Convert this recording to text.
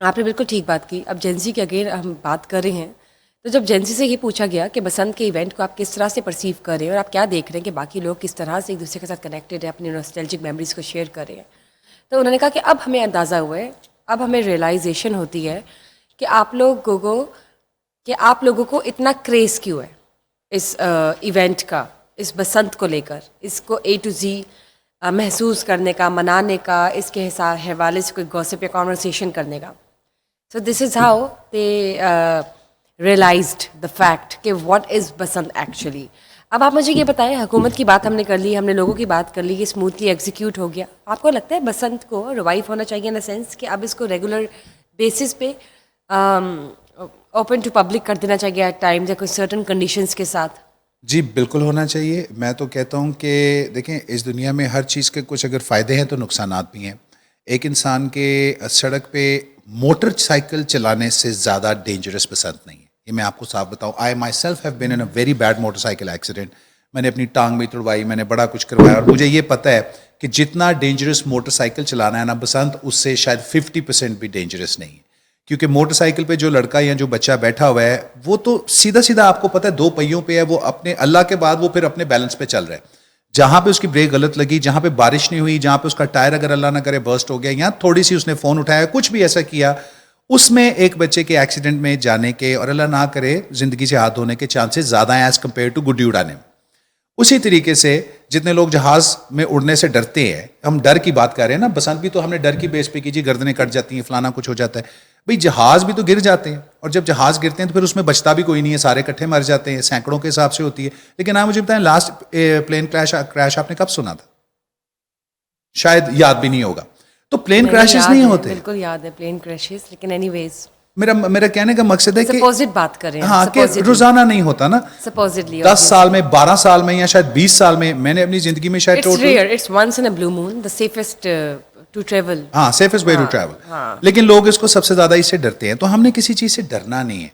آپ نے بالکل ٹھیک بات کی. اب جینزی کی اگین ہم بات کر رہے ہیں, تو جب جینزی سے یہ پوچھا گیا کہ بسنت کے ایونٹ کو آپ کس طرح سے پرسیو کر رہے ہیں اور آپ کیا دیکھ رہے ہیں کہ باقی لوگ کس طرح سے ایک دوسرے کے ساتھ کنیکٹڈ ہیں, اپنی نوسٹیلجک میموریز کو شیئر کر رہے ہیں, تو انہوں نے کہا کہ اب ہمیں اندازہ ہوا ہے, اب ہمیں ریئلائزیشن ہوتی ہے کہ آپ لوگوں کو اتنا کریز کیوں ہے اس ایونٹ کا, اس بسنت کو لے کر, اس کو اے ٹو زی محسوس کرنے کا, منانے کا, اس کے حوالے سے کوئی گوسپ یا کانورسیشن کرنے کا. So this is how they realized the fact کہ what is بسنت actually. اب آپ مجھے یہ بتائیں, حکومت کی بات ہم نے کر لی, ہم نے لوگوں کی بات کر لی, یہ اسموتھلی ایگزیکیوٹ ہو گیا. آپ کو لگتا ہے بسنت کو ریوائو ہونا چاہیے ان اے سینس کہ اب اس کو ریگولر بیسس پہ اوپن ٹو پبلک کر دینا چاہیے ایٹ ٹائمز یا کوئی سرٹن کنڈیشنز کے ساتھ؟ جی بالکل ہونا چاہیے. میں تو کہتا ہوں کہ دیکھیں, اس دنیا میں ہر چیز کے کچھ اگر فائدے ہیں تو نقصانات بھی ہیں. ایک انسان کے سڑک پہ موٹر سائیکل چلانے سے زیادہ ڈینجرس بسنت نہیں ہے. یہ میں آپ کو صاف بتاؤں, I myself have been in a very bad motorcycle accident. میں نے اپنی ٹانگ بھی توڑوائی, میں نے بڑا کچھ کروایا, اور مجھے یہ پتہ ہے کہ جتنا ڈینجرس موٹر سائیکل چلانا ہے نا بسنت, اس سے شاید 50% بھی ڈینجرس نہیں ہے. کیونکہ موٹر سائیکل پہ جو لڑکا یا جو بچہ بیٹھا ہوا ہے وہ تو سیدھا سیدھا آپ کو پتہ ہے 2 پہیوں پہ ہے, وہ اپنے اللہ کے بعد وہ پھر اپنے بیلنس پہ چل رہا ہے. جہاں پہ اس کی بریک غلط لگی, جہاں پہ بارش نہیں ہوئی, جہاں پہ اس کا ٹائر اگر اللہ نہ کرے برسٹ ہو گیا, یا تھوڑی سی اس نے فون اٹھایا, کچھ بھی ایسا کیا, اس میں ایک بچے کے ایکسیڈنٹ میں جانے کے اور اللہ نہ کرے زندگی سے ہاتھ دھونے کے چانسز زیادہ ہیں ایز کمپیئر ٹو گڈی اڑانے میں. اسی طریقے سے جتنے لوگ جہاز میں اڑنے سے ڈرتے ہیں, ہم ڈر کی بات کر رہے ہیں نا, بسنت بھی تو ہم نے ڈر کی بیس پہ کی, جی گردنیں کٹ جاتی ہیں, فلانا کچھ ہو جاتا ہے. بھئی جہاز بھی تو گر جاتے ہیں, اور جب جہاز گرتے ہیں تو پھر اس میں بچتا بھی کوئی نہیں ہے, سارے اکٹھے مر جاتے ہیں, سینکڑوں کے حساب سے ہوتی ہے. لیکن آپ مجھے بتائیں لاسٹ پلین کریش آپ نے کب سنا تھا؟ شاید یاد بھی نہیں ہوگا. تو پلین کریشز نہیں ہوتے. بالکل یاد ہے پلین کریشز, لیکن اینی ویز میرا کہنے کا مقصد ہے کہ سپوزٹ بات کر رہے ہیں, ہاں کہ روزانہ نہیں ہوتا نا, سپوزٹلی 10 سال میں, 12 سال میں, یا شاید 20 سال میں. میں نے اپنی زندگی میں شاید it's once in a blue moon, the safest to travel. ہاں, سیفسٹ وے ٹو ٹریول. لیکن لوگ اس کو سب سے زیادہ اس سے ڈرتے ہیں. تو ہم نے کسی چیز سے ڈرنا نہیں ہے.